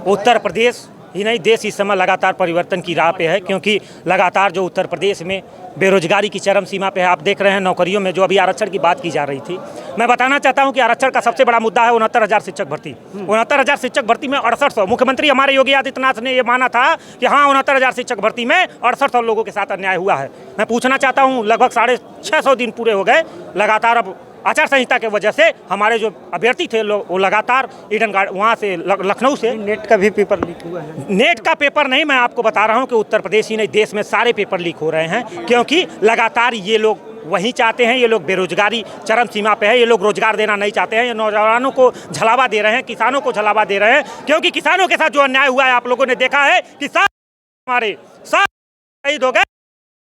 उत्तर प्रदेश ही नहीं, देश इस समय लगातार परिवर्तन की राह पे है, क्योंकि लगातार जो उत्तर प्रदेश में बेरोजगारी की चरम सीमा पे है। आप देख रहे हैं नौकरियों में जो अभी आरक्षण की बात की जा रही थी, मैं बताना चाहता हूं कि आरक्षण का सबसे बड़ा मुद्दा है 69,000 शिक्षक भर्ती। 69,000 शिक्षक भर्ती में 6800, मुख्यमंत्री हमारे योगी आदित्यनाथ ने ये माना था कि हाँ 69,000 शिक्षक भर्ती में 6800 लोगों के साथ अन्याय हुआ है। मैं पूछना चाहता हूँ, लगभग 650 दिन पूरे हो गए, लगातार अब आचार संहिता के वजह से हमारे जो अभ्यर्थी थे लोग वो लगातार ईडन गार्डन वहाँ से लखनऊ से नेट का भी पेपर लीक हुआ है। नेट का पेपर नहीं, मैं आपको बता रहा हूँ कि उत्तर प्रदेश ही नहीं देश में सारे पेपर लीक हो रहे हैं, क्योंकि लगातार ये लोग वही चाहते हैं। ये लोग बेरोजगारी चरम सीमा पे है, ये लोग रोजगार देना नहीं चाहते हैं, ये नौजवानों को झलावा दे रहे हैं, किसानों को झलावा दे रहे हैं, क्योंकि किसानों के साथ जो अन्याय हुआ है आप लोगों ने देखा है कि हमारे साथ शहीद हो गए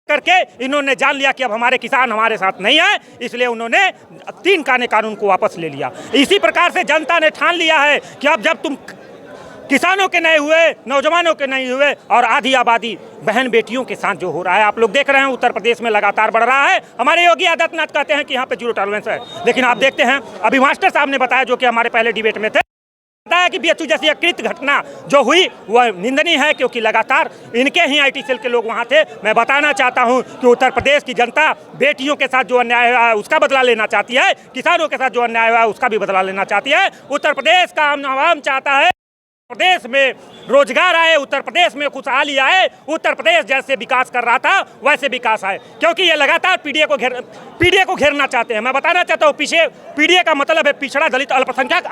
करके इन्होंने जान लिया कि अब हमारे किसान हमारे साथ नहीं है, इसलिए उन्होंने 3 काने कानून को वापस ले लिया। इसी प्रकार से जनता ने ठान लिया है कि अब जब तुम किसानों के नहीं हुए, नौजवानों के नहीं हुए और आधी आबादी बहन बेटियों के साथ जो हो रहा है आप लोग देख रहे हैं उत्तर प्रदेश में लगातार बढ़ रहा है। हमारे योगी आदित्यनाथ कहते हैं कि यहाँ पे 0 टॉलरेंस है, लेकिन आप देखते हैं अभी मास्टर साहब ने बताया, जो कि हमारे पहले डिबेट में थे, बताया कि बीएचयू जैसी अकृत घटना जो हुई वह निंदनीय है, क्योंकि लगातार इनके ही आईटी सेल के लोग वहाँ थे। मैं बताना चाहता हूँ कि उत्तर प्रदेश की जनता बेटियों के साथ जो अन्याय हुआ है उसका बदला लेना चाहती है, किसानों के साथ जो अन्याय हुआ है उसका भी बदला लेना चाहती है। उत्तर प्रदेश का आवाम चाहता है प्रदेश में रोजगार आए, उत्तर प्रदेश में खुशहाली आए, उत्तर प्रदेश जैसे विकास कर रहा था वैसे विकास आए, क्योंकि ये लगातार पीडीए को घेरना चाहते हैं। मैं बताना चाहता हूँ, पीछे पीडीए का मतलब है पिछड़ा, दलित, अल्पसंख्यक,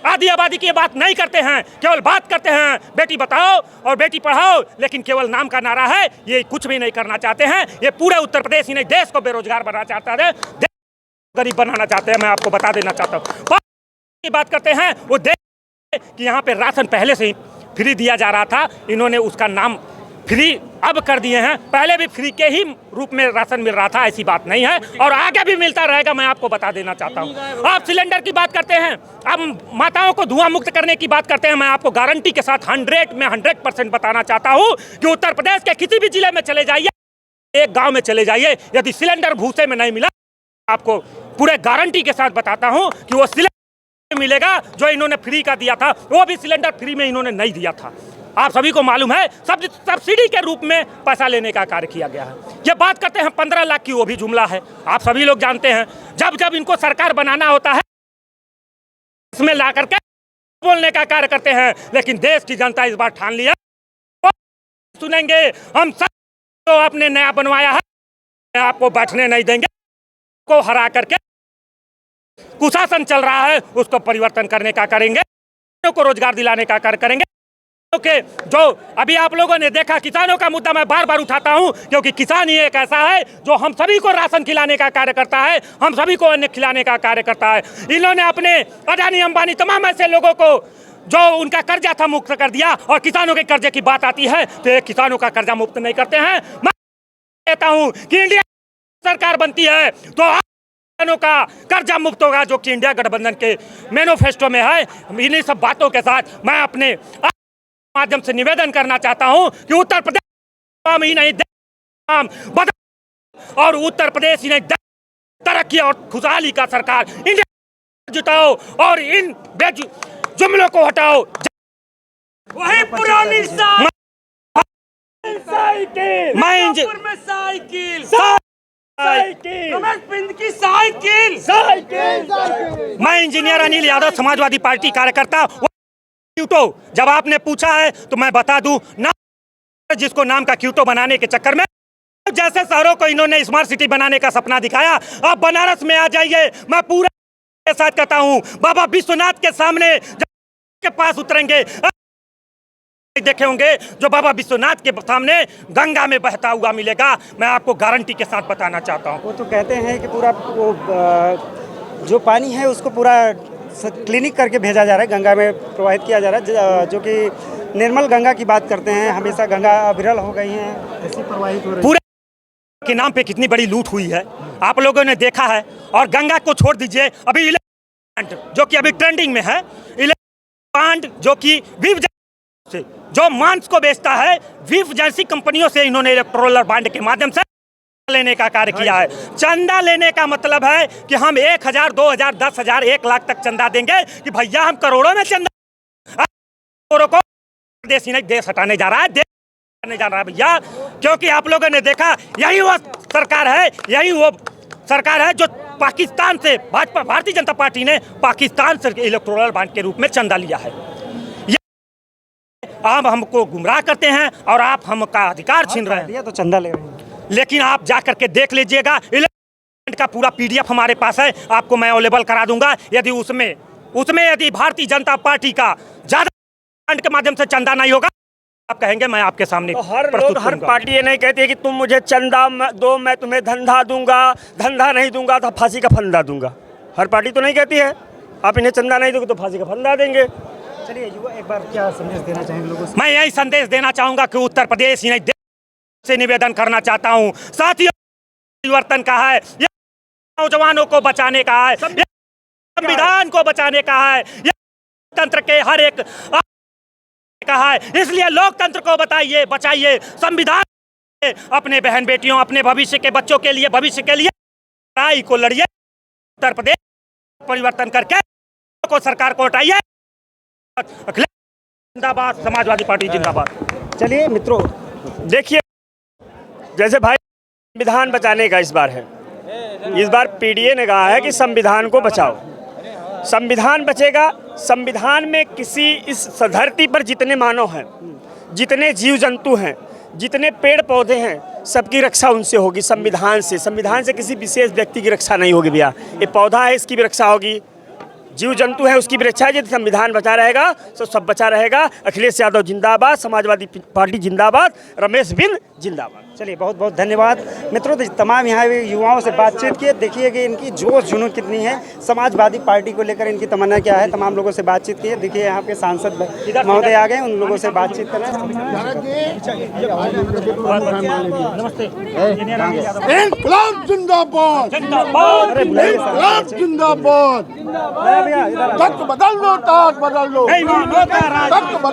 आदि आबादी की बात नहीं करते हैं, केवल बात करते हैं बेटी बचाओ और बेटी पढ़ाओ, लेकिन केवल नाम का नारा है, ये कुछ भी नहीं करना चाहते हैं। ये पूरे उत्तर प्रदेश ही नहीं देश को बेरोजगार बनाना चाहता है, देश को गरीब बनाना चाहते हैं। मैं आपको बता देना चाहता हूँ, की बात करते हैं वो देश कि यहाँ पे राशन पहले से ही फ्री दिया जा रहा था, इन्होंने उसका नाम फ्री अब कर दिए हैं, पहले भी फ्री के ही रूप में राशन मिल रहा था, ऐसी बात नहीं है और आगे भी मिलता रहेगा। मैं आपको बता देना चाहता हूँ। आप सिलेंडर की बात करते हैं, अब माताओं को धुआं मुक्त करने की बात करते हैं, मैं आपको गारंटी के साथ 100% बताना चाहता हूँ कि उत्तर प्रदेश के किसी भी जिले में चले जाइए, एक गाँव में चले जाइए, यदि सिलेंडर भूसे में नहीं मिला, आपको पूरे गारंटी के साथ बताता हूँ कि वो सिलेंडर मिलेगा जो इन्होंने फ्री का दिया था, वो भी सिलेंडर फ्री में इन्होंने नहीं दिया था। आप सभी को मालूम है, सब्सिडी के रूप में पैसा लेने का कार्य किया गया है। ये बात करते हैं 15 लाख की, वो भी जुमला है, आप सभी लोग जानते हैं। जब जब इनको सरकार बनाना होता है इसमें ला करके बोलने का कार्य करते हैं, लेकिन देश की जनता इस बार ठान लिया, सुनेंगे हम सब जो आपने नया बनवाया है आपको बैठने नहीं देंगे, को हरा करके कुशासन चल रहा है उसको परिवर्तन करने का करेंगे, को रोजगार दिलाने का कार्य करेंगे। ओके, जो अभी आप लोगों ने देखा किसानों का मुद्दा मैं बार बार उठाता हूं, क्योंकि किसान ही एक ऐसा है जो हम सभी को राशन खिलाने का कार्य करता है, हम सभी को अन्न खिलाने का कार्य करता है। इन्होंने अपने अडानी अंबानी तमाम ऐसे लोगों को जो उनका कर्जा था मुक्त कर दिया, और किसानों के कर्जे की बात आती है तो किसानों का कर्जा मुक्त नहीं करते हैं। मैं कहता हूं कि इंडिया सरकार बनती है तो किसानों का कर्जा मुक्त होगा, जो कि इंडिया गठबंधन के मैनिफेस्टो में है। इन्हीं सब बातों के साथ मैं अपने माध्यम से निवेदन करना चाहता हूं कि उत्तर प्रदेश ही नहीं और उत्तर प्रदेश ही नहीं तरक्की और खुशहाली का सरकार इंडिया जिताओ और इन जुमलों को हटाओ। वही पुरानी साइकिल मैं इंजीनियर अनिल यादव, समाजवादी पार्टी कार्यकर्ता। जब आपने पूछा है तो मैं बता दूं ना, जिसको नाम का क्यूटो बनाने के चक्कर में जैसे शहरों को इन्होंने स्मार्ट सिटी बनाने का सपना दिखाया, अब बनारस में आ जाइए, मैं पूरा के साथ कहता हूं बाबा विश्वनाथ के सामने के पास उतरेंगे, देखे होंगे जो बाबा विश्वनाथ के सामने गंगा में बहता हुआ मिलेगा। मैं आपको गारंटी के साथ बताना चाहता हूं। वो तो कहते हैं कि पूरा वो जो पानी है उसको पूरा क्लिनिक करके भेजा जा रहा है, गंगा में प्रवाहित किया जा रहा है, जो कि निर्मल गंगा की बात करते हैं। हमेशा गंगा अविरल हो गई हैं, ऐसी प्रवाहित हो रही है। पूरे के नाम पे कितनी बड़ी लूट हुई है आप लोगों ने देखा है। और गंगा को छोड़ दीजिए, अभी जो कि अभी ट्रेंडिंग में है, जो कि विव से जो मांस को बेचता है, विव जैसी कंपनियों से इन्होंने इलेक्ट्रोलर बांड के माध्यम से लेने का कार्य किया है। चंदा लेने का मतलब है कि हम 1,000, 2,000, 10,000, 1 लाख तक चंदा देंगे कि भैया हम करोड़ों में चंदा को प्रदेश ही नहीं देश हटाने जा रहा है, देश हटाने जा रहा है भैया। क्योंकि आप लोगों ने देखा यही वो सरकार है, यही वो सरकार है जो पाकिस्तान से भाजपा भारतीय जनता पार्टी ने पाकिस्तान से इलेक्टोरल बॉन्ड के रूप में चंदा लिया है। आप हमको गुमराह करते हैं और आप हमका अधिकार छीन रहे हैं। दिया तो चंदा ले रहे हैं। लेकिन आप जा करके देख लीजिएगा, इलेक्शन का पूरा पीडीएफ हमारे पास है, आपको मैं अवेलेबल करा दूंगा। यदि उसमें यदि भारतीय जनता पार्टी का ज्यादा फंड के माध्यम से चंदा नहीं होगा, आप कहेंगे मैं आपके सामने तो हर पार्टी ये नहीं कहती है कि तुम मुझे चंदा दो, मैं तुम्हें धंधा दूंगा, धंधा नहीं दूंगा तो फांसी का फंदा दूंगा। हर पार्टी तो नहीं कहती है आप इन्हें चंदा नहीं दोगे तो फांसी का फंदा देंगे। चलिए युवा एक बार क्या संदेश देना चाहेंगे लोगों से? मैं यही संदेश देना चाहूंगा कि उत्तर प्रदेश ही नहीं देश से निवेदन करना चाहता हूं, साथियों परिवर्तन का है, नौजवानों को बचाने का है, संविधान को बचाने का है, तंत्र के हर एक का है। इसलिए लोकतंत्र को बचाइए, संविधान अपने बहन बेटियों, अपने भविष्य के बच्चों के लिए, भविष्य के लिए लड़ाई को लड़िए। उत्तर प्रदेश परिवर्तन करके को सरकार को हटाइए। जिंदाबाद, समाजवादी पार्टी जिंदाबाद। चलिए मित्रों, देखिए जैसे भाई संविधान बचाने का इस बार है, इस बार पीडीए ने कहा है कि संविधान को बचाओ। संविधान बचेगा, संविधान में किसी इस धरती पर जितने मानव हैं, जितने जीव जंतु हैं, जितने पेड़ पौधे हैं, सबकी रक्षा उनसे होगी, संविधान से। संविधान से किसी विशेष व्यक्ति की रक्षा नहीं होगी भैया। ये पौधा है, इसकी भी रक्षा होगी, जीव जंतु है उसकी भी रक्षा है। यदि संविधान बचा रहेगा तो सब बचा रहेगा। अखिलेश यादव जिंदाबाद, समाजवादी पार्टी जिंदाबाद, रमेश बिंद जिंदाबाद। चलिए बहुत बहुत धन्यवाद मित्रों। तो तमाम यहाँ युवाओं से बातचीत की, देखिए कि इनकी जोश जुनून कितनी है, समाजवादी पार्टी को लेकर इनकी तमन्ना क्या है। तमाम लोगों से बातचीत की है। देखिए यहाँ पे सांसद महोदय आ गए, उन लोगों से बातचीत कर रहे हैं। नमस्ते। इंकलाब जिंदाबाद, अरे बुलाइए सर। इंकलाब जिंदाबाद। भैया इधर आ। तख्त बदल लो, ताज बदल लो, नहीं, वो लोग का राज। तख्त बदल